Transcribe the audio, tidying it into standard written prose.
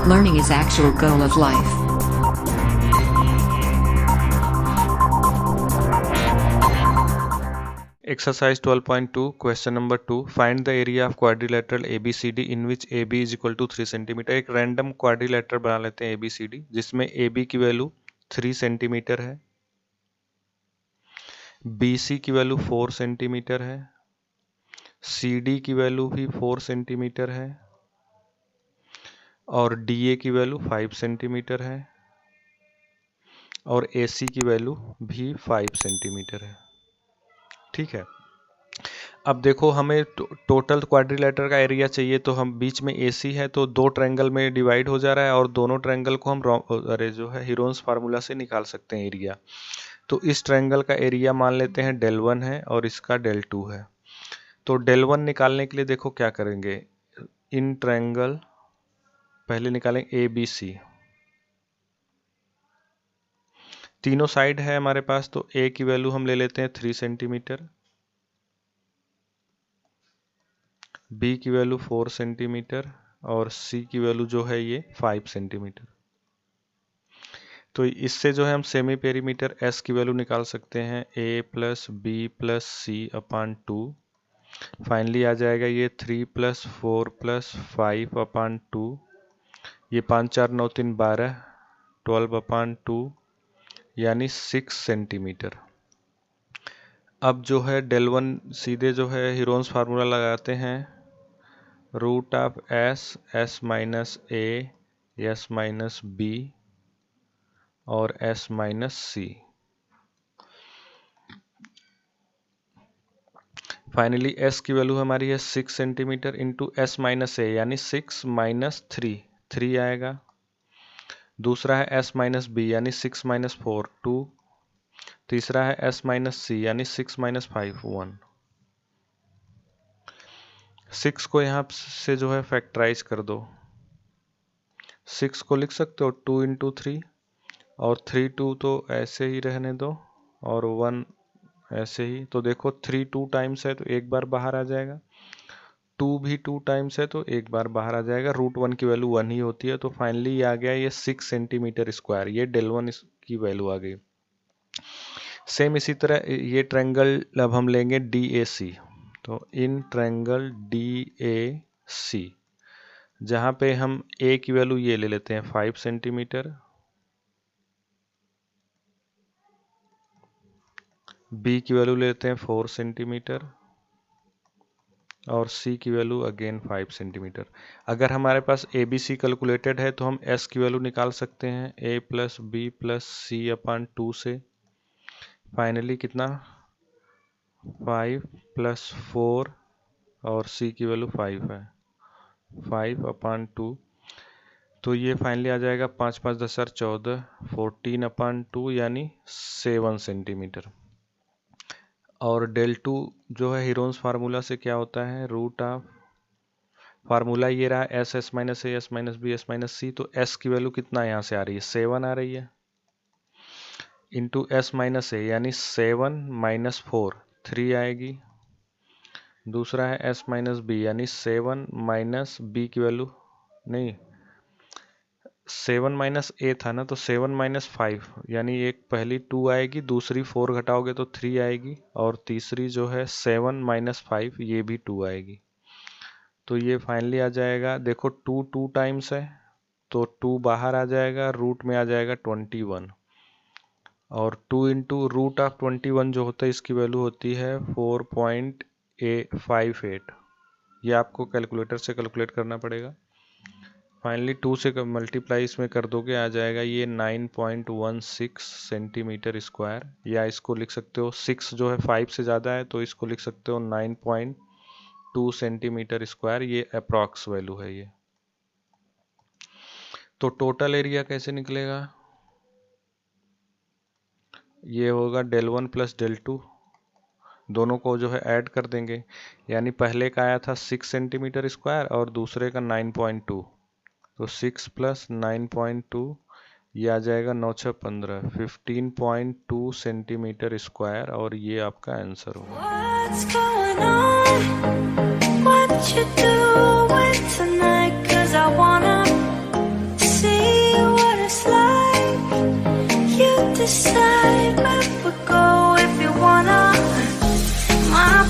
Learning is actual goal of life. Exercise 12.2 question number 2 find the area of quadrilateral ABCD in which AB is equal to 3 centimetre. एक random quadrilateral बना लेते हैं ABCD जिसमें AB की value 3 centimetre है, BC की value 4 centimetre है, CD की वैल्यू भी 4 सेंटीमीटर है और DA की वैल्यू 5 सेंटीमीटर है और AC की वैल्यू भी 5 सेंटीमीटर है। ठीक है, अब देखो हमें टोटल क्वाड्रिलेटर का एरिया चाहिए, तो हम बीच में AC है तो दो ट्रायंगल में डिवाइड हो जा रहा है और दोनों ट्रायंगल को हम जो है हीरोन्स फार्मूला से निकाल सकते हैं एरिया। तो इस ट्रायंगल का एरिया मान लेते हैं del 1 है और इसका del 2 है। तो del 1 निकालने के लिए देखो क्या करेंगे, इन ट्रायंगल पहले निकालें ABC, तीनों साइड है हमारे पास, तो A की वैल्यू हम ले लेते हैं 3 सेंटीमीटर, B की वैल्यू 4 सेंटीमीटर और C की वैल्यू जो है ये 5 सेंटीमीटर। तो इससे जो है हम सेमी पेरीमीटर S की वैल्यू निकाल सकते हैं A plus B plus C upon 2। Finally आ जाएगा ये 3 प्लस 4 प्लस 5 अपान 2, ये 5 4 9 3 12, 12 अपान 2 यानी 6 सेंटीमीटर। अब जो है del 1 सीधे जो है हीरोन्स फार्मूला लगाते हैं, root of S minus A S minus B और S minus C। Finally S की वैल्यू हमारी है 6 centimetre into S minus A यानी 6 माइनस 3 आएगा। दूसरा है S माइनस B यानी 6 माइनस 4 2। तीसरा है S माइनस C यानी 6 माइनस 5 1। 6 को यहाँ से जो है फैक्टराइज कर दो, 6 को लिख सकते हो 2 इंटू 3 और 3 2 तो ऐसे ही रहने दो और 1 ऐसे ही। तो देखो 3 2 टाइम्स है तो एक बार बाहर आ जाएगा, 2 भी 2 टाइम्स है तो एक बार बाहर आ जाएगा, रूट 1 की वैल्यू 1 ही होती है। तो फाइनली ये आ गया ये 6 सेंटीमीटर स्क्वायर, ये del 1 की वैल्यू आ गई। सेम इसी तरह ये ट्रायंगल अब हम लेंगे DAC। तो इन ट्रायंगल DAC जहाँ पे हम A की वैल्यू ये ले लेते हैं 5 सेंटीमीटर, B की वैल्यू लेते हैं 4 सेंटीमीटर और C की वैल्यू अगेन 5 सेंटीमीटर। अगर हमारे पास ABC कैलकुलेटेड है तो हम S की वैल्यू निकाल सकते हैं A plus B plus C upon 2 से। फाइनली कितना 5 प्लस 4 और C की वैल्यू 5 है, 5 अपान 2। तो ये फाइनली आ जाएगा 5 5 10 14 14 अपान 2 यानी 7 सेंटीमीटर। और del 2 जो है हीरोन्स फार्मूला से क्या होता है, रूट ऑफ फार्मूला ये रहा S minus A S minus B S minus C। तो S की वैल्यू कितना यहाँ से आ रही है 7 आ रही है इंटू S माइनस A यानी 7 माइनस 4 3 आएगी। दूसरा है S माइनस B यानी 7 माइनस B की वैल्यू नहीं 7 माइनस A था ना, तो 7 माइनस 5 यानी एक पहली 2 आएगी, दूसरी 4 घटाओगे तो 3 आएगी और तीसरी जो है 7 माइनस 5 ये भी 2 आएगी। तो ये फाइनली आ जाएगा, देखो 2 2 टाइम्स है तो 2 बाहर आ जाएगा, रूट में आ जाएगा 21 और 2 इंटू रूट ऑफ 21 जो होता है इसकी वैल्यू होती है 4.58। ये आपको कैलकुलेटर से कैलकुलेट करना पड़ेगा। फाइनली 2 से मल्टीप्लाई इसमें कर दोगे आ जाएगा ये 9.16 सेंटीमीटर स्क्वायर, या इसको लिख सकते हो 6 जो है 5 से ज़्यादा है तो इसको लिख सकते हो 9.2 सेंटीमीटर स्क्वायर, ये अप्रॉक्स वैल्यू है ये। तो टोटल एरिया कैसे निकलेगा, ये होगा del 1 प्लस del 2, दोनों को जो है ऐड कर देंगे, यानी पहले का आया था 6 सेंटीमीटर स्क्वायर और दूसरे का 9.2, तो 6 प्लस 9.2 ये आ जाएगा 9 6 15 15.2 सेंटीमीटर स्क्वायर और ये आपका आंसर होगा। What's going on? What you doing tonight? 'Cause I wanna decide where we go if you wanna. My